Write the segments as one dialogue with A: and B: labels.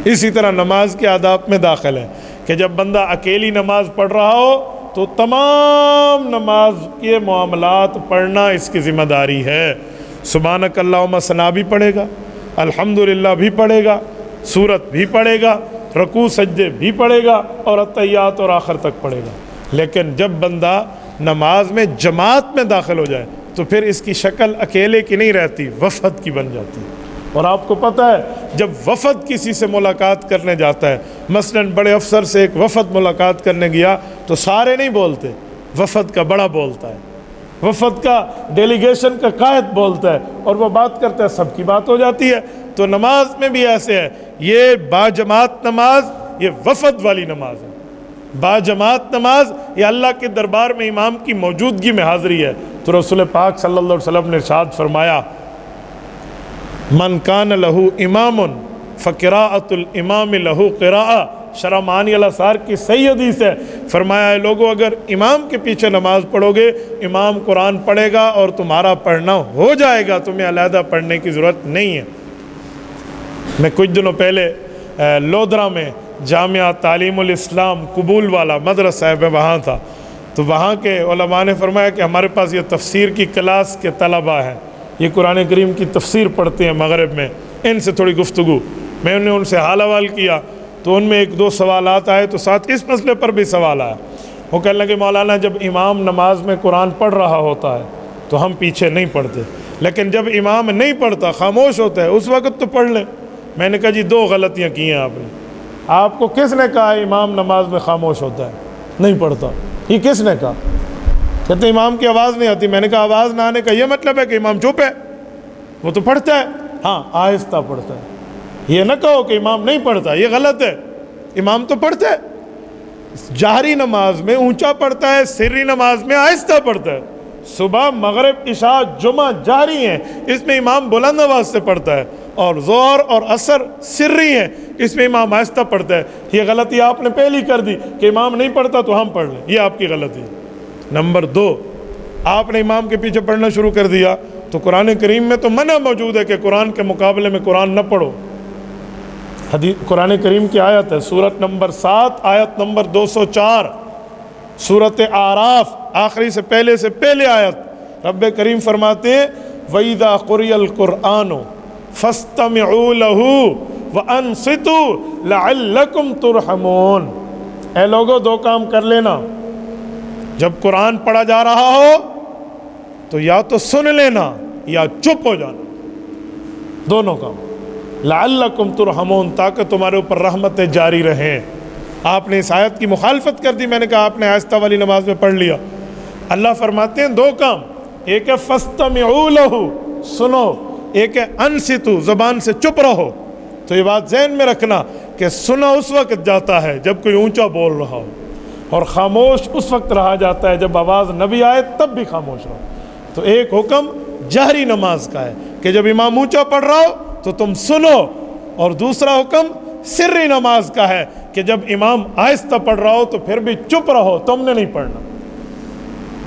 A: اسی طرح نماز کے آداب میں داخل ہے کہ جب بندہ اکیلی نماز پڑھ رہا ہو تو تمام نماز کے معاملات پڑھنا اس کی ذمہ داری ہے۔ سبحانک اللہم ثنا بھی پڑھے گا، الحمدللہ بھی پڑھے گا، سورت بھی پڑھے گا، رکوع سجدے بھی پڑھے گا اور اتحیات اور آخر تک پڑھے گا۔ لیکن جب بندہ نماز میں جماعت میں داخل ہو جائے تو پھر اس کی شکل اکیلے کی نہیں رہتی، وفد کی بن جاتی ہے۔ اور آپ کو پتہ ہے جب وفد کسی سے ملاقات کرنے جاتا ہے، مثلا بڑے افسر سے ایک وفد ملاقات کرنے گیا تو سارے نہیں بولتے، وفد کا بڑا بولتا ہے، وفد کا ڈیلیگیشن کا قائد بولتا ہے اور وہ بات کرتا ہے، سب کی بات ہو جاتی ہے۔ تو نماز میں بھی ایسے ہے، یہ باجماعت نماز یہ وفد والی نماز ہے۔ باجماعت نماز یہ اللہ کے دربار میں امام کی موجودگی میں حاضری ہے۔ تو رسول پاک صلی اللہ علیہ وسلم نے ارشاد فرمایا، من کان لہو امام فقراءۃ الامام لہو قراءہ، شرح معانی الاثار کی صحیح حدیث ہے۔ فرمایا ہے لوگوں اگر امام کے پیچھے نماز پڑھو گے، امام قرآن پڑھے گا اور تمہارا پڑھنا ہو جائے گا، تمہیں علیحدہ پڑھنے کی ضرورت نہیں ہے۔ میں کچھ دنوں پہلے لودھرا میں جامعہ تعلیم الاسلام قبول والا مدرسہ ہے، میں وہاں تھا، تو وہاں کے علماء نے فرمایا کہ ہمارے پاس یہ تفسیر کی کلاس کے طلبہ ہیں، یہ قرآن کریم کی تفسیر پڑھتے ہیں مغرب میں، ان سے تھوڑی گفتگو، میں نے ان سے حال احوال کیا تو ان میں ایک دو سوالات آئے، تو ساتھ اس مسئلے پر بھی سوال آیا۔ وہ کہنے لگے مولانا جب امام نماز میں قرآن پڑھ رہا ہوتا ہے تو ہم پیچھے نہیں پڑھتے، لیکن جب امام نہیں پڑھتا خاموش ہوتا ہے اس وقت تو پڑھ لیں۔ میں نے کہا جی دو غلطیاں کی ہیں آپ نے۔ آپ کو کس نے کہا امام نماز میں خاموش ہوتا ہے نہیں پڑھتا؟ یہ کس نے کہا؟ کہتے امام کی آواز نہیں آتی۔ میں نے کہا آواز نہ آنے کا یہ مطلب ہے کہ امام چپ ہے، وہ تو پڑھتا ہے، ہاں آہستہ پڑھتا ہے۔ یہ نہ کہو کہ امام نہیں پڑھتا، یہ غلط ہے، امام تو پڑھتا ہے، جہری نماز میں اونچا پڑھتا ہے، سری نماز میں آہستہ پڑھتا ہے۔ صبح مغرب عشاء جمعہ جہری ہیں، اس میں امام بلند آواز سے پڑھتا ہے، اور ظہر اور عصر سری ہیں، اس میں امام آہستہ پڑھتا ہے۔ یہ غلطی آپ نے پہلی کر دی کہ امام نہیں پڑھتا تو ہم پڑھ لیں، یہ آپ کی غلطی ہے۔ نمبر دو، آپ نے امام کے پیچھے پڑھنا شروع کر دیا تو قرآن کریم میں تو منع موجود ہے کہ قرآن کے مقابلے میں قرآن نہ پڑھو۔ قرآن کریم کی آیت ہے سورت نمبر 7 آیت نمبر 204، سورت اعراف آخری سے پہلے آیت، رب کریم فرماتے ہیں وَإِذَا قُرِئَ الْقُرْآنُ فَاسْتَمِعُوا لَهُ وَأَنصِتُوا لَعَلَّكُمْ تُرْحَمُونَ۔ اے لوگو دو کام کر لینا، جب قرآن پڑھا جا رہا ہو تو یا تو سن لینا یا چپ ہو جانا، دونوں کام، لعلکم ترحمون، تاکہ تمہارے اوپر رحمتیں جاری رہیں۔ آپ نے اس آیت کی مخالفت کر دی، میں نے کہا آپ نے آہستہ والی نماز میں پڑھ لیا۔ اللہ فرماتے ہیں دو کام، ایک ہے فاستمعوا لہ، سنو، ایک ہے انصتوا، زبان سے چپ رہو۔ تو یہ بات ذہن میں رکھنا کہ سنا اس وقت جاتا ہے جب کوئی اونچا بول رہا ہو، اور خاموش اس وقت رہا جاتا ہے جب آواز نہ بھی آئے تب بھی خاموش رہو۔ تو ایک حکم جہری نماز کا ہے کہ جب امام اونچا پڑھ رہا ہو تو تم سنو، اور دوسرا حکم سری نماز کا ہے کہ جب امام آہستہ پڑھ رہا ہو تو پھر بھی چپ رہو، تم نے نہیں پڑھنا۔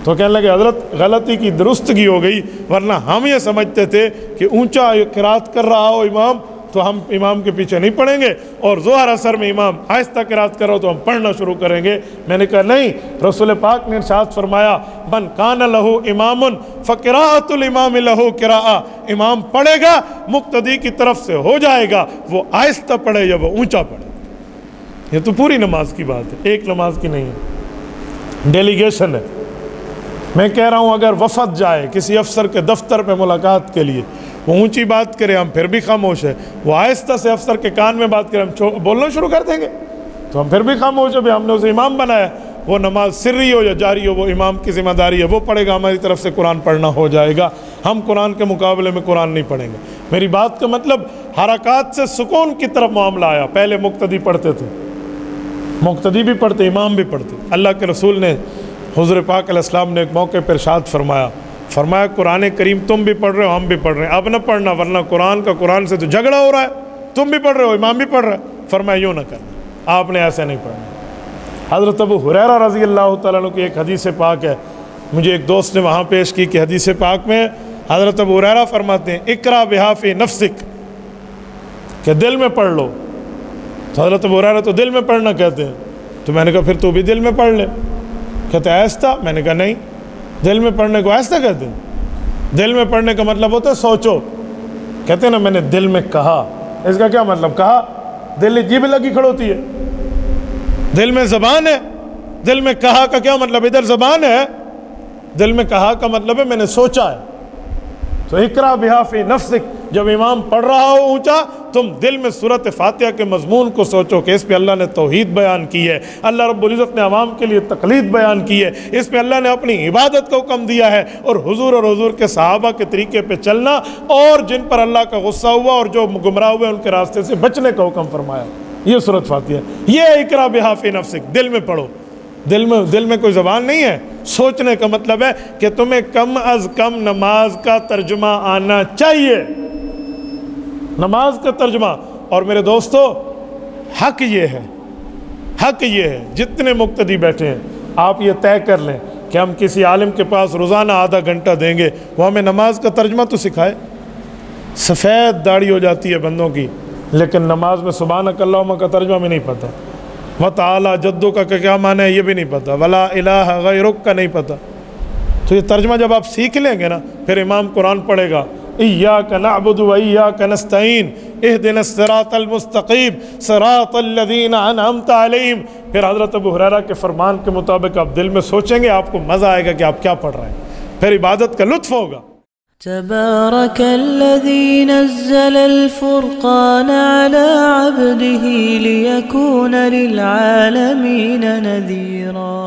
A: تو کہنے لگے حضرت غلطی کی درستگی ہو گئی، ورنہ ہم یہ سمجھتے تھے کہ اونچا قرات کر رہا ہو امام تو ہم امام کے پیچھے نہیں پڑھیں گے، اور ظہر عصر میں امام آہستہ قرات کر رہا ہو تو ہم پڑھنا شروع کریں گے۔ میں نے کہا نہیں، رسول پاک نے ارشاد فرمایا من کان لہ امام فقراءۃ الامام لہ قراءہ، امام پڑھے گا مقتدی کی طرف سے ہو جائے گا، وہ آہستہ پڑھے یا وہ اونچا پڑھے۔ یہ تو پوری نماز کی بات ہے، ایک نماز کی نہیں ہے، ڈیلیگیشن ہے۔ میں کہہ رہا ہوں اگر وفد جائے کسی افسر کے دفتر پہ ملاقات کے لیے، وہ اونچی بات کرے ہم پھر بھی خاموش ہے، وہ آہستہ سے افسر کے کان میں بات کرے ہم بولنا شروع کر دیں گے تو ہم پھر بھی خاموش ہے، بھی ہم نے اسے امام بنایا۔ وہ نماز سری ہو یا جاری ہو وہ امام کی ذمہ داری ہے، وہ پڑھے گا، ہماری طرف سے قرآن پڑھنا ہو جائے گا، ہم قرآن کے مقابلے میں قرآن نہیں پڑھیں گے۔ میری بات کا مطلب حرکات سے سکون کی طرف معاملہ آیا۔ پہلے مقتدی پڑھتے تھے، مقتدی بھی پڑھتے، امام بھی پڑھتے۔ اللہ کے رسول نے، حضور پاک علیہ السلام نے ایک موقع پر ارشاد فرمایا قرآن کریم تم بھی پڑھ رہے ہو ہم بھی پڑھ رہے ہیں، اب نہ پڑھنا ورنہ قرآن سے تو جھگڑا ہو رہا ہے، تم بھی پڑھ رہے ہو امام بھی پڑھ رہا ہے۔ فرمایا یوں نہ کرنا، آپ نے ایسے نہیں پڑھنا۔ حضرت ابو ہریرہ رضی اللہ تعالیٰ عنہ کی ایک حدیث پاک ہے، مجھے ایک دوست نے وہاں پیش کی کہ حدیث پاک میں حضرت ابو ہریرہ فرماتے ہیں اقرا بہا فی نفسک، کہ دل میں پڑھ لو تو حضرت ابو ہریرہ تو دل میں پڑھنا کہتے ہیں، تو میں نے کہا پھر تو بھی دل میں پڑھ لے۔ کہتے ہیں ایسا؟ میں نے کہا نہیں، دل میں پڑھنے کو ایسا کہتے ہیں؟ دل میں پڑھنے کا مطلب ہوتا ہے سوچو۔ کہتے ہیں نا میں نے دل میں کہا، اس کا کیا مطلب؟ کہا دل جیب لگی کھڑوتی ہے، دل میں زبان ہے۔ دل میں کہا کا کیا مطلب؟ ادھر زبان ہے، دل میں کہا کا مطلب ہے میں نے سوچا ہے۔ تو اقرا بہا فی نفسک، جب امام پڑھ رہا ہو اونچا، تم دل میں سورۃ فاتحہ کے مضمون کو سوچو کہ اس پہ اللہ نے توحید بیان کی ہے، اللہ رب العزت نے عوام کے لیے تقلید بیان کی ہے، اس پہ اللہ نے اپنی عبادت کا حکم دیا ہے، اور حضور کے صحابہ کے طریقے پہ چلنا، اور جن پر اللہ کا غصہ ہوا اور جو گمراہ ہوئے ان کے راستے سے بچنے کا حکم فرمایا۔ یہ سورۃ فاتحہ، یہ اقرا بہا فی نفسک، دل میں پڑھو۔ دل میں کوئی زبان نہیں ہے۔ سوچنے کا مطلب ہے کہ تمہیں کم از کم نماز کا ترجمہ آنا چاہیے، نماز کا ترجمہ۔ اور میرے دوستو، حق یہ ہے جتنے مقتدی بیٹھے ہیں آپ یہ طے کر لیں کہ ہم کسی عالم کے پاس روزانہ آدھا گھنٹہ دیں گے، وہ ہمیں نماز کا ترجمہ تو سکھائے۔ سفید داڑھی ہو جاتی ہے بندوں کی، لیکن نماز میں سبحانک اللہم کا ترجمہ میں نہیں پتہ، وتعالی جدو کا کیا معنی ہے یہ بھی نہیں پتہ، ولا الہ غیرک کا نہیں پتہ۔ تو یہ ترجمہ جب آپ سیکھ لیں گے نا، پھر امام قرآن پڑھے گا، ایاک نعبد و ایاک نستعین اہدنا الصراط المستقیم صراط الذین انعمت علیہم، پھر حضرت ابو ہریرہ کے فرمان کے مطابق آپ دل میں سوچیں گے، آپ کو مزہ آئے گا کہ آپ کیا پڑھ رہے ہیں، پھر عبادت کا لطف ہوگا۔
B: تبارك الذي نزل الفرقان على عبده ليكون للعالمين نذيرا